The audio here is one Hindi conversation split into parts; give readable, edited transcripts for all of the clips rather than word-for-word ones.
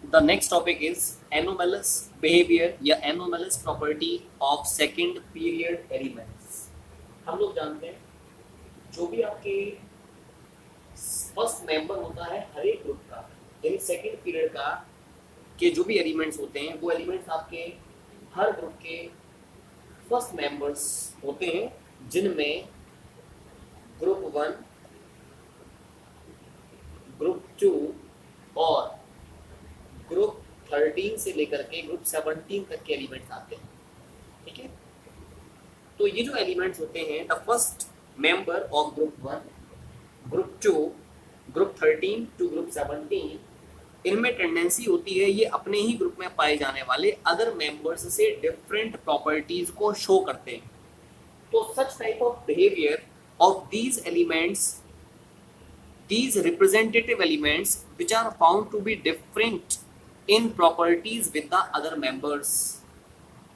The next topic is anomalous behavior या anomalous property of second period elements. हम लोग जानते हैं जो भी आपके फर्स्ट मेंबर होता है हर एक ग्रुप का, यानी सेकंड पीरियड का के जो भी एलिमेंट्स होते हैं वो एलिमेंट्स आपके हर ग्रुप के फर्स्ट मेंबर्स होते हैं, जिनमें ग्रुप 1, ग्रुप 2 और ग्रुप 13 से लेकर के ग्रुप 17 तक के एलिमेंट्स आते हैं। ठीक है, तो ये जो एलिमेंट्स होते हैं the first member of group 1, group 2, group 13 to group 17, इनमें टेंडेंसी होती है ये अपने ही ग्रुप में पाए जाने वाले अदर मेंबर्स से डिफरेंट प्रॉपर्टीज को शो करते हैं। तो such type of behaviour of these elements, these representative elements which are found to be different in properties with the other members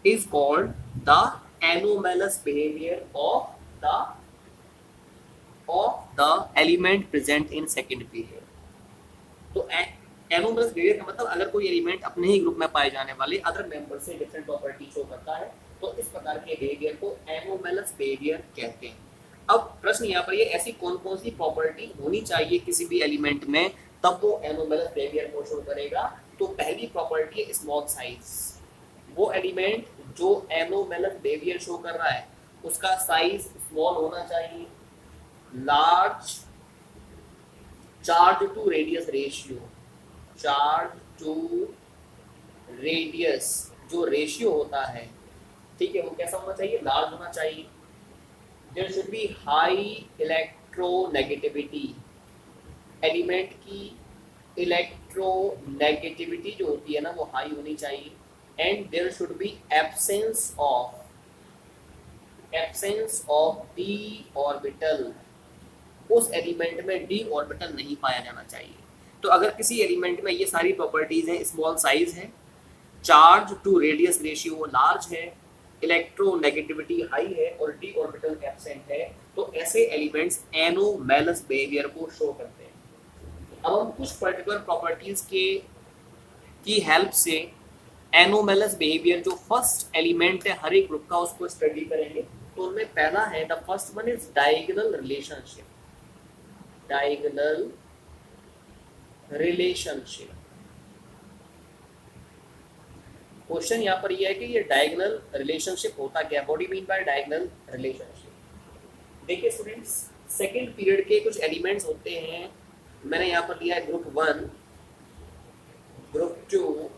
is called the anomalous behavior of the element present in second period. तो एनोमलस बिहेवियर का मतलब अगर कोई एलिमेंट अपने ही ग्रुप में पाए जाने वाले अदर मेंबर से डिफरेंट प्रॉपर्टी शो करता है तो इस प्रकार के बिहेवियर को एनोमलस बिहेवियर कहते हैं। अब प्रश्न यहाँ पर ये ऐसी कौन कौन सी प्रॉपर्टी होनी चाहिए किसी भी एलिमेंट में तब वो एनोमलस बिहेवियर को शो करेगा। तो पहली प्रॉपर्टी है स्मॉल साइज। वो एलिमेंट जो एनोमलस बिहेवियर शो कर रहा है उसका साइज स्मॉल होना चाहिए। Large charge to radius ratio, charge to radius जो रेशियो होता है, ठीक है, वो कैसा होना चाहिए, लार्ज होना चाहिए। There should be high electronegativity, element की इलेक्ट्रोनेगेटिविटी जो होती है ना वो हाई होनी चाहिए। And there should be absence of D orbital, उस एलिमेंट में डी ऑर्बिटल नहीं पाया जाना चाहिए। तो अगर किसी एलिमेंट में ये सारी प्रॉपर्टीज हैं, स्मॉल साइज है, charge to radius ratio large है, इलेक्ट्रोनेगेटिविटी हाई है और डी ऑर्बिटल एब्सेंट है, तो ऐसे एलिमेंट्स एनोमैलस बिहेवियर को शो करते हैं। अब हम कुछ पर्टिकुलर प्रॉपर्टीज की हेल्प से एनोमैलस बिहेवियर जो फर्स्ट एलिमेंट है हर एक ग्रुप का उसको स्टडी करेंगे। तो उनमें पहला है the first one is diagonal relationship. Diagonal relationship, question यहाँ पर यह है कि ये डायगोनल रिलेशनशिप होता क्या है, what do you mean by diagonal relationship. देखिए स्टूडेंट्स, सेकंड पीरियड के कुछ एलिमेंट्स होते हैं, मैंने यहाँ पर लिया है ग्रुप 1, ग्रुप 2,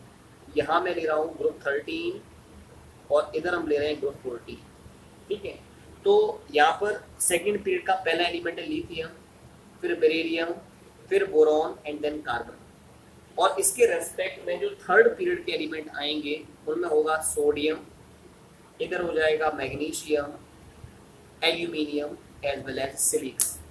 यहाँ मैं ले रहा हूँ ग्रुप 13 और इधर हम ले रहे हैं ग्रुप 40। ठीक है, तो यहाँ पर सेकंड पीरियड का पहला एलिमेंट है लिथियम, फिर बेरिलियम, फिर बोरॉन एंड देन कार्बन। और इसके रेस्पेक्ट में जो थर्ड पीरियड के एलिमेंट आएंगे उनमें होगा सोडियम, इधर हो जाएगा magnesium, aluminium as well as silicon.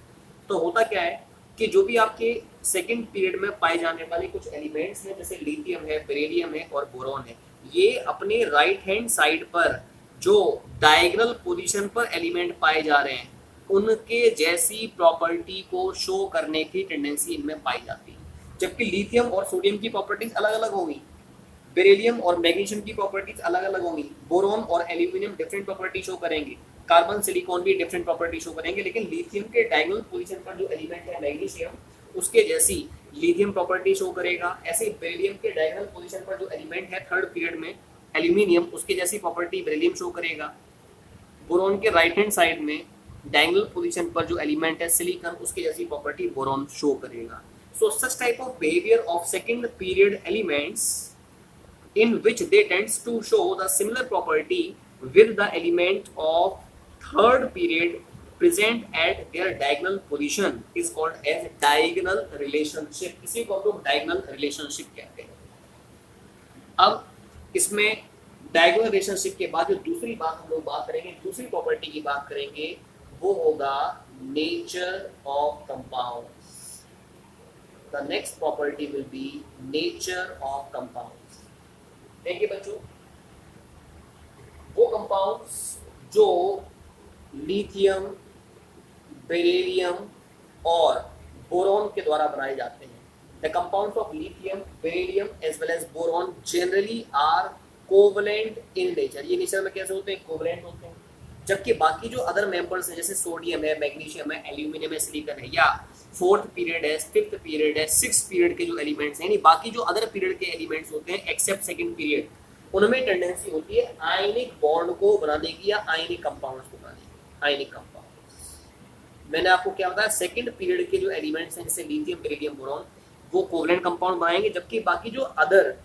तो होता क्या है कि जो भी आपके सेकंड पीरियड में पाए जाने वाले कुछ एलिमेंट्स हैं जैसे लिथियम है, बेरिलियम है और बोरॉन है, ये अपने राइट हैंड साइड पर जो डायगोनल पोजीशन पर एलिमेंट पाए जा रहे हैं उनके जैसी प्रॉपर्टी को शो करने की टेंडेंसी इनमें पाई जाती है। जबकि लिथियम और सोडियम की प्रॉपर्टीज अलग अलग होंगी, बेरिलियम और मैग्नीशियम की प्रॉपर्टीज अलग अलग होंगी, बोरॉन और एल्यूमिनियम डिफरेंट प्रॉपर्टी शो करेंगे, कार्बन सिलिकॉन भी डिफरेंट प्रॉपर्टी शो करेंगे। लेकिन लिथियम के डायगोनल पोजीशन पर जो एलिमेंट है मैग्नीशियम, उसके जैसी लिथियम प्रॉपर्टी शो करेगा। ऐसे बेरिलियम के डायगोनल पोजीशन पर जो एलिमेंट है थर्ड पीरियड में एल्यूमिनियम, उसके जैसी प्रॉपर्टी बेरिलियम शो करेगा। बोरॉन के राइट हैंड साइड में डायगोनल पोजीशन पर जो एलिमेंट है सिलिकॉन, उसके जैसी प्रॉपर्टी बोरॉन शो करेगा। So such type of behavior of second period elements in which they tends to show the similar property with the element of third period present at their diagonal position is called as diagonal relationship। इसी को हम लोग diagonal relationship कहते हैं। अब इसमें diagonal relationship के बाद जो दूसरी बात हम लोग बात करेंगे, दूसरी प्रॉपर्टी की बात करेंगे, वो होगा nature of compounds। The next property will be nature of compounds। देखिए बच्चों, वो कंपाउंड्स जो लिथियम, बेरिलियम और बोरॉन के द्वारा बनाए जाते हैं the compounds of lithium, beryllium as well as boron generally are covalent in nature. ये नेचर में कैसे होते हैं? कोवलेंट होते हैं। जबकि बाकी जो अदर मेंबर्स हैं जैसे सोडियम है, मैग्नीशियम है, एल्यूमिनियम है, सिलिकॉन है, या फोर्थ पीरियड है, फिफ्थ पीरियड है, सिक्स पीरियड के जो एलिमेंट्स हैं, यानी बाकी जो अदर पीरियड के एलिमेंट्स होते हैं एक्सेप्ट सेकंड पीरियड, उनमें टेंडेंसी होती है आयनिक बॉन्ड को बनाने की या आयनिक कंपाउंड्स को बनाने की। आयनिक कंपाउंड मैंने आपको क्या बताया, सेकंड पीरियड के जो एलिमेंट्स हैं जैसे लिथियम, बेरिलियम, बोरॉन, वो कोवलेंट कंपाउंड बनाएंगे, जबकि बाकी जो अदर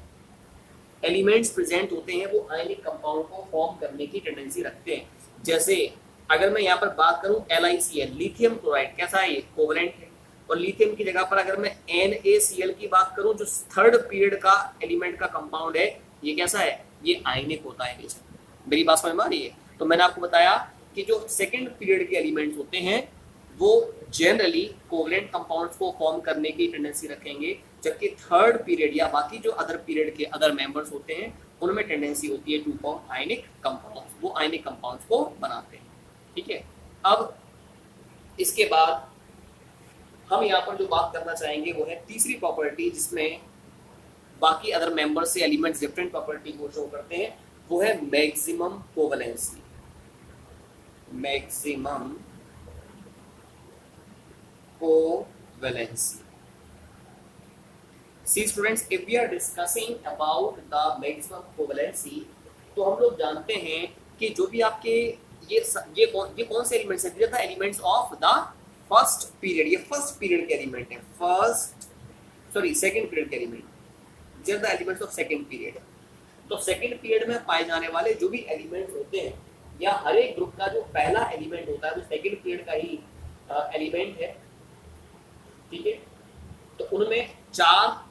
एलिमेंट्स प्रेजेंट होते हैं वो आयनिक कंपाउंड को फॉर्म करने की टेंडेंसी रखते हैं। जैसे अगर मैं यहाँ पर बात करूं LiCl, लिथियम क्लोराइड, कैसा है? ये कोवलेंट है। और लिथियम की जगह पर अगर मैं NaCl की बात करूं जो थर्ड पीरियड का एलिमेंट का कंपाउंड है, ये कैसा है? ये आयनिक होता है नेचर। मेरी बात समझ में आ रही है? तो मैंने आपको बताया कि जो सेकंड पीरियड के एलिमेंट्स होते हैं वो जनरली कोवलेंट कंपाउंड्स को फॉर्म करने की टेंडेंसी रखेंगे, जबकि थर्ड पीरियड या बाकी जो अदर पीरियड के अदर मेंबर्स होते हैं उनमें टेंडेंसी होती है टू फॉर्म आयनिक कंपाउंड्स, वो आयनिक कंपाउंड्स को बनाते हैं। ठीक है, अब इसके बाद हम यहाँ पर जो बात करना चाहेंगे वो है तीसरी प्रॉपर्टी, जिसमें बाकी अदर मेंबर्स से एलिमेंट्स डिफरेंट प्रॉपर्टी को शो करते हैं, वो है maximum covalency. Maximum covalency. See students, if we are discussing about the maximum covalency, तो हम लोग जानते हैं कि जो भी आपके ये कौन से एलिमेंट्स हैं? The elements of the first period. ये फर्स्ट पीरियड के एलिमेंट हैं, सेकंड पीरियड के element, the elements of second period. तो सेकंड पीरियड में पाए जाने वाले जो भी एलिमेंट्स होते हैं, या हर एक ग्रुप का जो पहला एलिमेंट होता है वो सेकंड पीरियड का ही एलिमेंट है। ठीक है, तो उनमें चार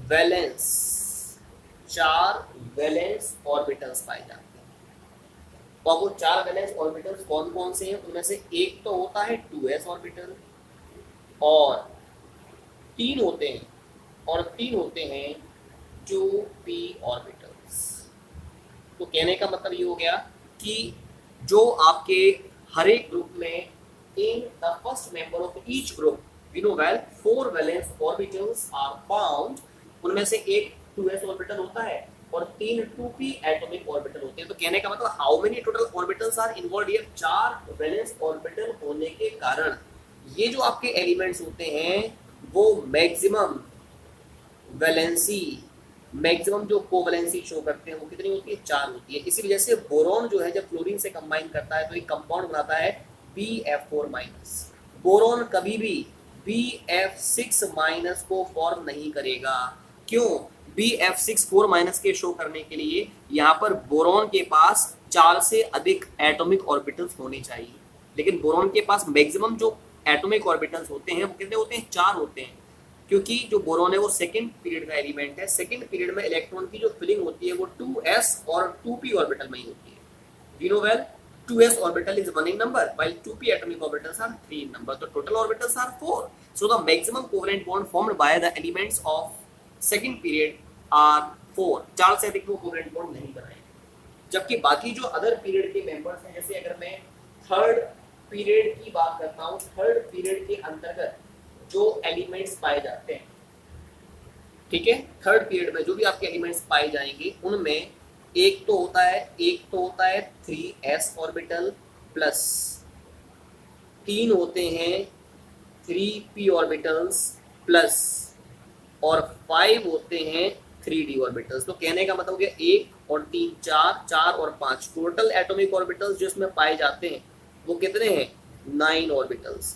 वैलेंस ऑर्बिटल्स पाए जाते हैं। और वो चार वैलेंस ऑर्बिटल्स कौन कौन से हैं? उनमें से एक तो होता है 2s ऑर्बिटल, और तीन होते हैं 2p ऑर्बिटल्स। तो कहने का मतलब ये हो गया कि जो आपके हर एक ग्रुप में in the first member of each group we know well 4 valence orbitals are found। उनमें से एक 2s ऑर्बिटल होता है और तीन 2p एटॉमिक ऑर्बिटल होते हैं। तो कहने का मतलब how many total orbitals are involved here? 4 valence orbital होने के कारण ये जो आपके एलिमेंट्स होते हैं वो मैक्सिमम वैलेंसी, मैक्सिमम जो कोवैलेंसी शो करते हैं वो कितनी होती है? 4 होती है। इसी वजह से बोरॉन जो है जब फ्लोरीन से कंबाइन करता है तो एक कंपाउंड बनाता है BF4-। बोरॉन कभी भी BF6- को फॉर्म नहीं करेगा। क्यों? BF6-4- के शो करने के लिए यहाँ पर बोरॉन के पास 4 से अधिक एटॉमिक ऑर्बिटल्स होने चाहिए, लेकिन बोरॉन के पास मैक्सिमम जो एटॉमिक ऑर्बिटल्स होते हैं वो कितने होते हैं? 4 होते हैं, क्योंकि जो बोरॉन है वो सेकंड पीरियड का एलिमेंट है। सेकंड पीरियड में इलेक्ट्रॉन की जो फिलिंग होती है वो 2s और 2p ऑर्बिटल में ही होती है। We know well 2s orbital is 1 in number while 2p atomic orbitals are 3 in number, so total orbitals are 4. So the maximum covalent bond formed by the elements of second period are 4। 4 से अधिक वो covalent bond नहीं बनाएंगे। जबकि बाकी जो अदर पीरियड के मेंबर्स हैं, जैसे अगर मैं थर्ड पीरियड की बात करता हूँ, थर्ड पीरियड के अंतर्गत जो एलिमेंट्स पाए जाते हैं, ठीक है, थर्ड पीरियड में जो भी आपके एलिमेंट्स पाए जाएंगे उनमें एक तो होता है 3s ऑर्बिटल प्लस, तीन होते हैं 3p ऑर्बिटल्स प्लस, और 5 होते हैं 3d ऑर्बिटल्स। तो कहने का मतलब हो गया 1 और 3 4, 4 और 5 टोटल एटॉमिक ऑर्बिटल्स जो इसमें पाए जाते हैं वो कितने हैं? 9 ऑर्बिटल्स।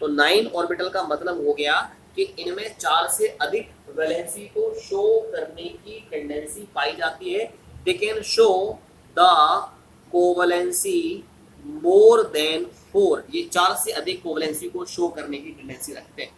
तो 9 ऑर्बिटल का मतलब हो गया कि इनमें 4 से अधिक वैलेंसी को शो करने की टेंडेंसी पाई जाती है। They can show the covalency more than 4। ये 4 से अधिक कोवलेंसी को शो करने की टेंडेंसी रखते हैं।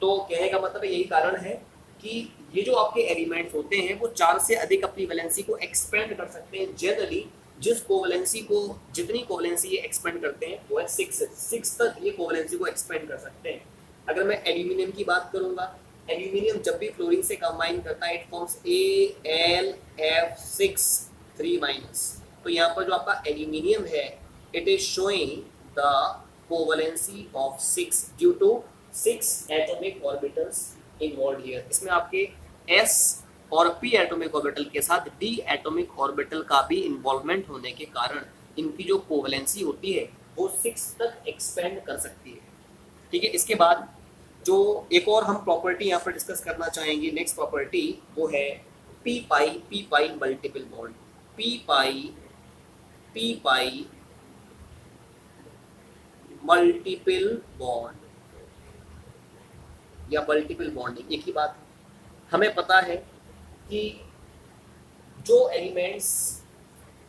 तो कहने का मतलब यही कारण है कि ये जो आपके एलिमेंट्स होते हैं वो 4 से अधिक अपनी वैलेंसी को एक्सपेंड कर सकते हैं। जनरली जितनी कोवलेंसी ये एक्सपेंड करते हैं वो है 6 तक ये कोवलेंसी को एक्सपेंड कर सकते हैं। अगर मैं एल्यूमिनियम की बात करूंगा, एल्यूमिनियम जब भी फ्लोरीन से कंबाइन करता है इट फॉर्म्स AlF6-3-। तो यहाँ पर जो आपका एल्यूमिनियम है it is showing the covalency of 6 due to 6 atomic orbitals involve here. इसमें आपके s और p एटॉमिक ऑर्बिटल के साथ d एटॉमिक ऑर्बिटल का भी इन्वॉल्वमेंट होने के कारण इनकी जो कोवलेंसी होती है वो 6 तक एक्सपेंड कर सकती है। ठीक है, इसके बाद जो एक और हम प्रॉपर्टी यहाँ पर डिस्कस करना चाहेंगे, नेक्स्ट प्रॉपर्टी, वो है p पाई मल्टीपल बॉन्ड। p पाई मल्टीपल बॉन्ड या मल्टीपल बॉन्डिंग एक ही बात है। हमें पता है कि जो एलिमेंट्स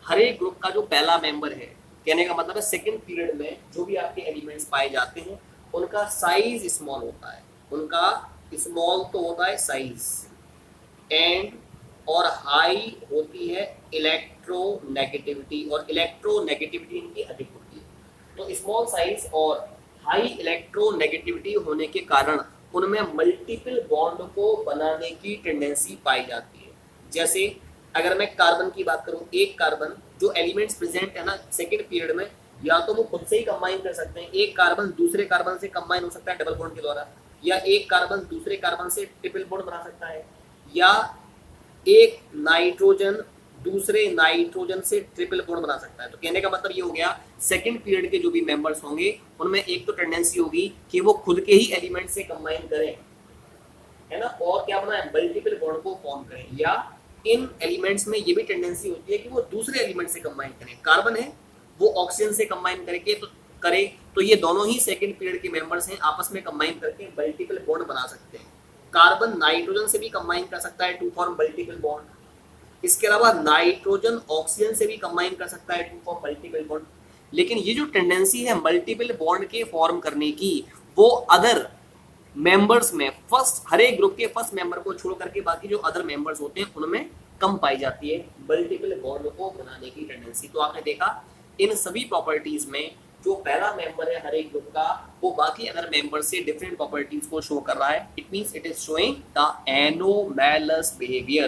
हर एक ग्रुप का जो पहला मेंबर है, कहने का मतलब है सेकंड पीरियड में जो भी आपके एलिमेंट्स पाए जाते हैं उनका साइज स्मॉल होता है, उनका स्मॉल तो होता है साइज, एंड और हाई होती है इलेक्ट्रोनेगेटिविटी, और इलेक्ट्रोनेगेटिविटी इनकी अधिक होती है। तो स्मॉल साइज और हाई इलेक्ट्रोनेगेटिविटी होने के कारण उनमें मल्टीपल बॉन्ड को बनाने की टेंडेंसी पाई जाती है। जैसे अगर मैं कार्बन की बात करूं, एक कार्बन जो एलिमेंट्स प्रेजेंट है ना सेकंड पीरियड में, या तो वो खुद से ही कंबाइन कर सकते हैं, एक कार्बन दूसरे कार्बन से कंबाइन हो सकता है डबल बॉन्ड के द्वारा, या एक कार्बन दूसरे कार्बन से ट्रिपल बॉन्ड बना सकता है, या एक नाइट्रोजन दूसरे नाइट्रोजन से ट्रिपल बॉन्ड बना सकता है। तो कहने का मतलब ये हो गया सेकंड पीरियड के जो भी मेंबर्स होंगे उनमें एक तो टेंडेंसी होगी कि वो खुद के ही एलिमेंट से कंबाइन करें, है ना, और क्या बनाए मल्टीपल बॉन्ड को फॉर्म करें, या इन एलिमेंट्स में ये भी टेंडेंसी होती है कि वो दूसरे एलिमेंट से कंबाइन करें। कार्बन है वो ऑक्सीजन से कंबाइन करके तो ये दोनों ही सेकंड पीरियड के मेंबर्स हैं, आपस में कंबाइन करके मल्टीपल बॉन्ड बना सकते हैं। कार्बन नाइट्रोजन से भी कंबाइन कर सकता है टू फॉर्म मल्टीपल बॉन्ड। इसके अलावा नाइट्रोजन ऑक्सीजन से भी कंबाइन कर सकता है टू फॉर्म मल्टीपल बॉन्ड। लेकिन ये जो टेंडेंसी है मल्टीपल बॉन्ड के फॉर्म करने की, वो अदर मेंबर्स में फर्स्ट, हर एक ग्रुप के फर्स्ट मेंबर को छोड़ करके बाकी जो अदर मेंबर्स होते हैं उनमें कम पाई जाती है मल्टीपल बॉन्ड को बनाने की टेंडेंसी। तो आपने देखा इन सभी प्रॉपर्टीज में जो पहला मेंबर है हर एक ग्रुप का वो बाकी अदर मेंबर से डिफरेंट प्रॉपर्टीज को शो कर रहा है। It means it is showing the anomalous behaviour.